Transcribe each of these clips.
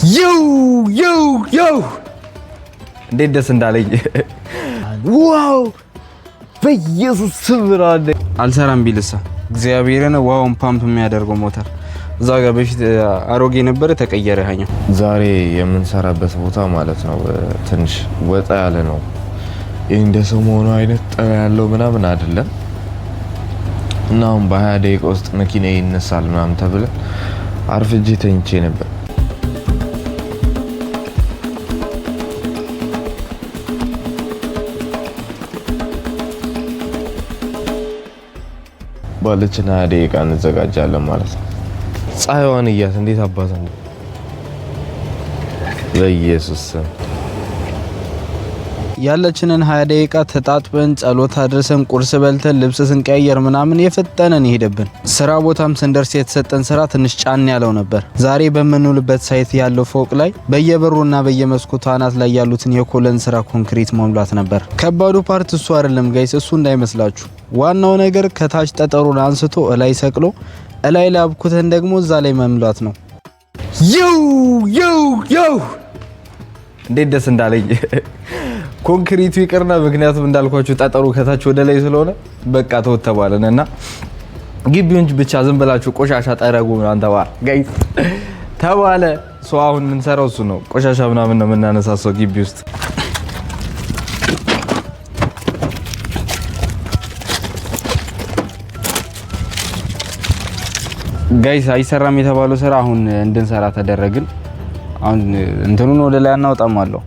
ዮ እንዴት ደስ እንዳለኝ ዋው በኢየሱስ ስም አልሰራም ቢልሳ እግዚአብሔርን ዋውን ፓምፕ የሚያደርገው ሞተር እዛ ጋር በፊት አሮጌ ነበር ተቀየረ። ያኛው ዛሬ የምንሰራበት ቦታ ማለት ነው ትንሽ ወጣ ያለ ነው። እንደ ሰሞኑ አይነት ጠራ ያለው ምናምን አይደለም እና አሁን በ20 ደቂቃ ውስጥ መኪና ይነሳል ምናምን ተብለ አርፍጄ ተኝቼ ነበር። ባለችን 20 ደቂቃ እንዘጋጃለን ማለት ነው። ፀሐይዋን እያት እንዴት አባታ ነው ለኢየሱስ ያለችንን 20 ደቂቃ ተጣጥበን ጸሎት አድርሰን ቁርስ በልተን ልብስ ስንቀያየር ምናምን የፈጠነን ይሄድብን። ስራ ቦታም ስንደርስ የተሰጠን ስራ ትንሽ ጫን ያለው ነበር። ዛሬ በምንውልበት ሳይት ያለው ፎቅ ላይ በየበሩና በየመስኮቱ አናት ላይ ያሉትን የኮለን ስራ ኮንክሪት መሙላት ነበር። ከባዱ ፓርት እሱ አይደለም ጋይስ፣ እሱ እንዳይመስላችሁ። ዋናው ነገር ከታች ጠጠሩን አንስቶ እላይ ሰቅሎ እላይ ላብኩተን ደግሞ እዛ ላይ መምላት ነው። ዮ እንዴት ደስ እንዳለኝ ኮንክሪቱ ይቀርና ምክንያቱም እንዳልኳችሁ ጠጠሩ ከታች ወደ ላይ ስለሆነ በቃ ተወተባለና ግቢውን ብቻ ዝም ብላችሁ ቆሻሻ ጠረጉ ምናምን ጋይስ ተባለ። ሶ አሁን ምን ሰራው እሱ ነው። ቆሻሻ ምናምን ነው የምናነሳሰው ግቢ ውስጥ። ጋይስ አይሰራም የተባለው ስራ አሁን እንድንሰራ ተደረግን። አሁን እንትኑን ወደ ላይ አናወጣም አለው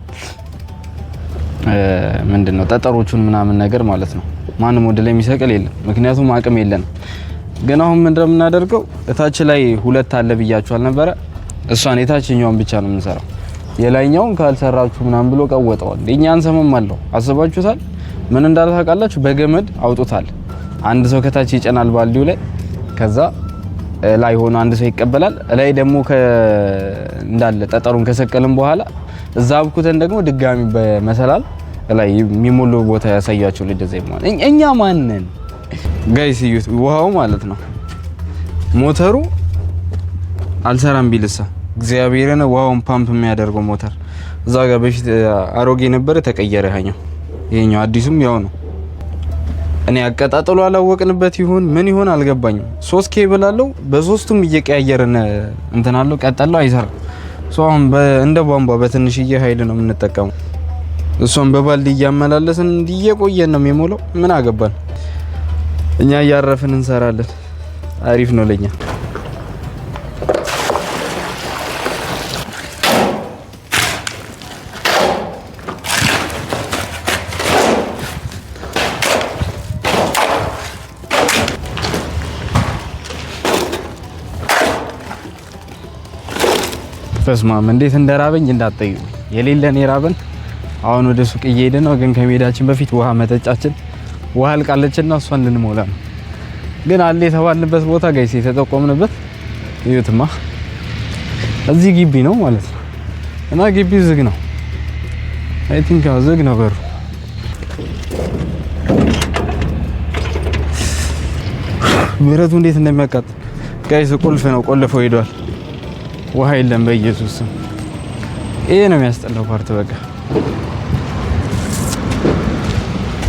ምንድነው ጠጠሮቹን ምናምን ነገር ማለት ነው። ማንም ወደ ላይ የሚሰቅል የለም ምክንያቱም አቅም የለንም። ግን አሁን ምን እንደምናደርገው እታች ላይ ሁለት አለ ብያችኋል ነበረ። እሷን የታችኛውን ብቻ ነው የምንሰራው። የላይኛውን ካልሰራችሁ ምናምን ብሎ ቀወጠዋል። እኛን ሰመም አለው አስባችሁታል። ምን እንዳልታውቃላችሁ በገመድ አውጡታል። አንድ ሰው ከታች ይጨናል ባልዲው ላይ፣ ከዛ ላይ ሆኖ አንድ ሰው ይቀበላል። ላይ ደግሞ እንዳለ ጠጠሩን ከሰቀልን በኋላ እዛ አብኩተን ደግሞ ድጋሚ በመሰላል ላይ የሚሞሉ ቦታ ያሳያችሁ ለደዘይ ማለት እኛ ማንነን ጋይስ እዩት። ውሃው ማለት ነው ሞተሩ አልሰራም ቢልሳ እግዚአብሔርን ዋውን ፓምፕ የሚያደርገው ሞተር እዛ ጋር በፊት አሮጌ ነበር ተቀየረ። ይሄኛው አዲሱም ያው ነው። እኔ አቀጣጥሎ አላወቅንበት ይሁን ምን ይሁን አልገባኝም። 3 ኬብል አለው በሶስቱም እየቀያየረን እንትን አለው ቀጠለው አይሰራም። ሶም እንደ ቧንቧ በትንሽዬ ኃይል ነው የምንጠቀመው። እሷን በባልዲ እያመላለስን እንዲየቆየን ነው የሚሞላው። ምን አገባን እኛ እያረፍን እንሰራለን። አሪፍ ነው ለኛ። በስማም እንዴት እንደራበኝ እንዳትጠዩ። የሌለን የራበን አሁን ወደ ሱቅ እየሄድን ነው። ግን ከመሄዳችን በፊት ውሃ መጠጫችን ውሃ አልቃለችና እሷን ልንሞላ ነው። ግን አለ የተባልንበት ቦታ ጋይስ የተጠቆምንበት እዩትማ እዚህ ግቢ ነው ማለት ነው። እና ግቢው ዝግ ነው። አይ ቲንክ ዝግ ነው በሩ። ብረቱ እንዴት እንደሚያቃጥል ጋይስ። ቁልፍ ነው ቆልፈው ሄዷል። ውሃ የለም በኢየሱስ ስም። ይሄ ነው የሚያስጠላው ፓርት። በቃ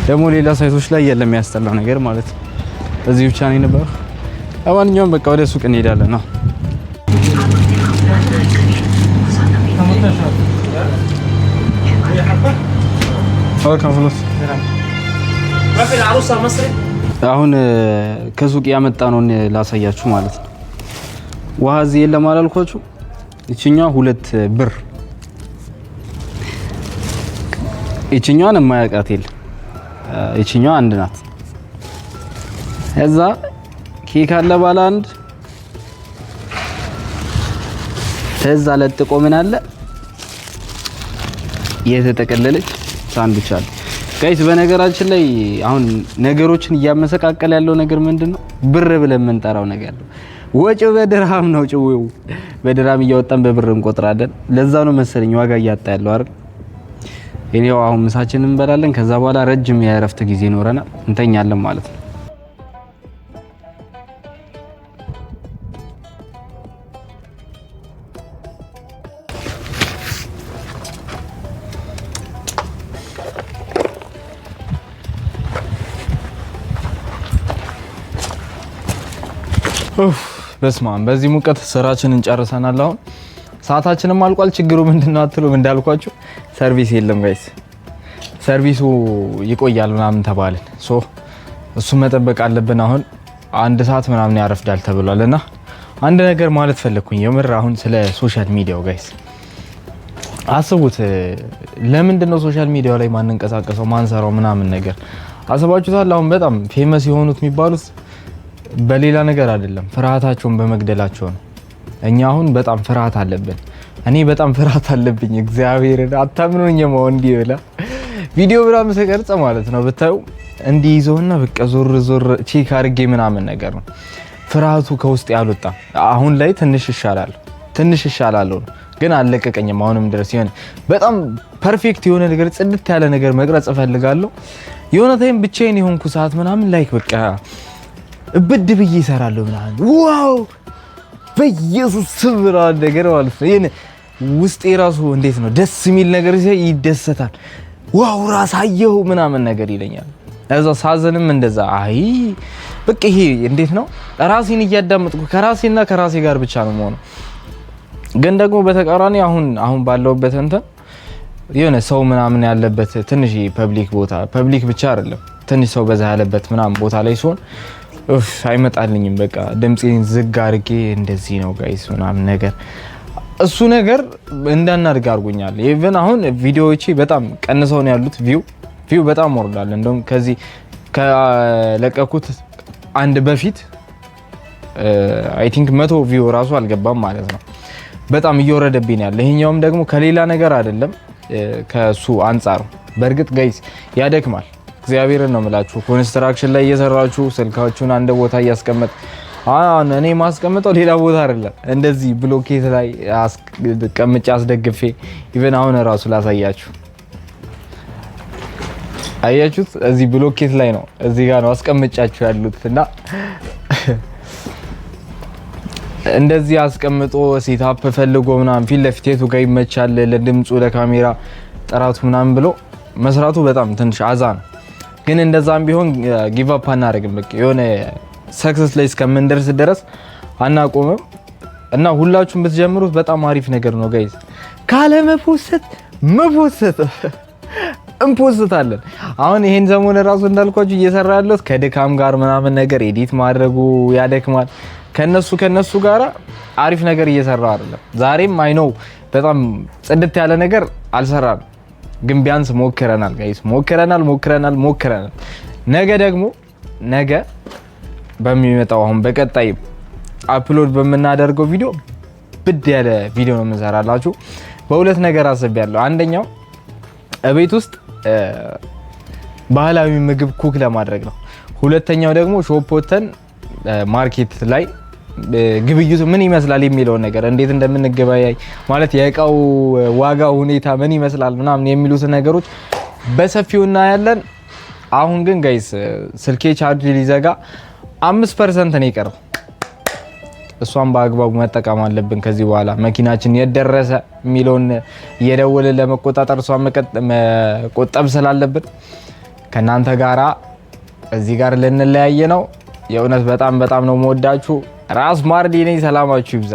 ደግሞ ሌላ ሳይቶች ላይ የለም የሚያስጠላው ነገር ማለት ነው። እዚህ ብቻ ነው የነበረው። ለማንኛውም በቃ ወደ ሱቅ እንሄዳለን ነው። አሁን ከሱቅ ያመጣነውን ላሳያችሁ ማለት ነው። ውሃ እዚህ የለም አላልኳችሁ? እቺኛው 2 ብር፣ እቺኛዋን የማያውቃት የለም። እቺኛዋ አንድ ናት። እዛ ኬክ አለ ባለ አንድ፣ እዛ ለጥቆ ምን አለ የተጠቀለለች ሳንዱች አለ ጋይስ። በነገራችን ላይ አሁን ነገሮችን እያመሰቃቀለ ያለው ነገር ምንድነው? ብር ብለን የምንጠራው ነገር ነው። ወጪው በድርሃም ነው። ጭዌው በድርሃም እያወጣን በብር እንቆጥራለን። ለዛ ነው መሰለኝ ዋጋ እያጣ ያለው አይደል? እኔው አሁን ምሳችንን እንበላለን። ከዛ በኋላ ረጅም የእረፍት ጊዜ ይኖረናል፣ እንተኛለን ማለት ነው። በስማም በዚህ ሙቀት ስራችንን ጨርሰናል። አሁን ሰዓታችንም አልቋል። ችግሩ ምንድነው አትሉም? እንዳልኳችሁ ሰርቪስ የለም ጋይስ። ሰርቪሱ ይቆያል ምናምን ተባልን። እሱ መጠበቅ አለብን። አሁን 1 ሰዓት ምናምን ያረፍዳል ተብሏልና አንድ ነገር ማለት ፈለኩኝ የምር አሁን ስለ ሶሻል ሚዲያው ጋይስ አስቡት። ለምንድን ነው ሶሻል ሚዲያው ላይ ማንንቀሳቀሰው ማንሰራው ምናምን ነገር አስባችሁታል? አሁን በጣም ፌመስ የሆኑት የሚባሉት በሌላ ነገር አይደለም፣ ፍርሃታቸውን በመግደላቸው ነው። እኛ አሁን በጣም ፍርሃት አለብን። እኔ በጣም ፍርሃት አለብኝ። እግዚአብሔርን አታምኑኝም? እንዲህ ብላ ቪዲዮ ምናምን ስቀርጽ ማለት ነው ብታዩ እንዲህ ይዘውና በቃ ዞር ዞር ቼክ አድርጌ ምናምን ነገር ነው። ፍርሃቱ ከውስጥ ያልወጣ አሁን ላይ ትንሽ ይሻላል ነው ግን አልለቀቀኝም። አሁንም ድረስ የሆነ በጣም ፐርፌክት የሆነ ነገር ጽድት ያለ ነገር መቅረጽ እፈልጋለሁ። የሆነ ታይም ብቻዬን የሆንኩ ሰዓት ምናምን ላይክ በቃ እብድ ብዬ እሰራለሁ ምናምን ዋው በኢየሱስ ስም ነገር ማለት ነው። ይሄን ውስጤ ራሱ እንዴት ነው ደስ የሚል ነገር ሲያይ ይደሰታል። ዋው ራስ አየሁ ምናምን ነገር ይለኛል። እዛ ሳዘንም እንደዛ አይ በቃ ይሄ እንዴት ነው ራሴን እያዳመጥኩ ከራሴና ከራሴ ጋር ብቻ ነው የምሆነው። ግን ደግሞ በተቃራኒ አሁን ባለውበት እንትን የሆነ ሰው ምናምን ያለበት ትንሽ ፐብሊክ ቦታ ፐብሊክ ብቻ አይደለም ትንሽ ሰው በዛ ያለበት ምናምን ቦታ ላይ ሲሆን አይመጣልኝም። በቃ ድምጼን ዝግ አድርጌ እንደዚህ ነው ጋይስ ምናምን ነገር እሱ ነገር እንዳናድግ አድርጎኛል። ኢቭን አሁን ቪዲዮዎቼ በጣም ቀንሰው ነው ያሉት። ቪው በጣም ወርዷል። እንደውም ከዚህ ከለቀኩት አንድ በፊት አይ ቲንክ 100 ቪው ራሱ አልገባም ማለት ነው። በጣም እየወረደብኝ ያለ። ይሄኛውም ደግሞ ከሌላ ነገር አይደለም ከሱ አንፃር። በእርግጥ ጋይስ ያደክማል። እግዚአብሔርን ነው የምላችሁ። ኮንስትራክሽን ላይ እየሰራችሁ ስልካችሁን አንድ ቦታ እያስቀመጥ እኔ ማስቀምጠው ሌላ ቦታ አይደለም፣ እንደዚህ ብሎኬት ላይ አስቀምጬ አስደግፌ ኢቭን አሁን ራሱ ላሳያችሁ። አያችሁት? እዚህ ብሎኬት ላይ ነው እዚህ ጋር ነው አስቀምጫችሁ ያሉት እና እንደዚህ አስቀምጦ ሴታፕ ፈልጎ ምናምን ፊት ለፊት የቱ ጋር ይመቻል ለድምፁ ለካሜራ ጥራቱ ምናምን ብሎ መስራቱ በጣም ትንሽ አዛ ነው። ግን እንደዛም ቢሆን ጊቭ አፕ አናደርግም። በቃ የሆነ ሰክሰስ ላይ እስከምንደርስ ድረስ አናቆምም እና ሁላችሁም ብትጀምሩት በጣም አሪፍ ነገር ነው ጋይስ። ካለ መፖሰት እንፖስታለን። አሁን ይሄን ዘመን ራሱ እንዳልኳችሁ እየሰራ ያለሁት ከድካም ጋር ምናምን ነገር ኤዲት ማድረጉ ያደክማል። ከነሱ ጋራ አሪፍ ነገር እየሰራው አይደለም። ዛሬም አይ ኖ በጣም ጽድት ያለ ነገር አልሰራም፣ ግን ቢያንስ ሞክረናል ጋይስ። ሞክረናል። ነገ በሚመጣው አሁን በቀጣይ አፕሎድ በምናደርገው ቪዲዮ ብድ ያለ ቪዲዮ ነው የምንሰራላችሁ። በሁለት ነገር አስቤያለሁ። አንደኛው እቤት ውስጥ ባህላዊ ምግብ ኩክ ለማድረግ ነው። ሁለተኛው ደግሞ ሾፕ ወተን ማርኬት ላይ ግብይቱ ምን ይመስላል የሚለውን ነገር እንዴት እንደምንገበያይ ማለት የእቃው ዋጋ ሁኔታ ምን ይመስላል ምናምን የሚሉት ነገሮች በሰፊው እናያለን። አሁን ግን ጋይስ ስልኬ ቻርጅ ሊዘጋ 5% ነው የቀረው። እሷን በአግባቡ መጠቀም አለብን። ከዚህ በኋላ መኪናችን የደረሰ የሚለውን እየደወልን ለመቆጣጠር እሷን መቆጠብ ስላለብን ከናንተ ጋራ እዚህ ጋር ልንለያየ ነው። የእውነት በጣም ነው የምወዳችሁ። ራስ ማርዲ ነኝ። ሰላማችሁ ይብዛ።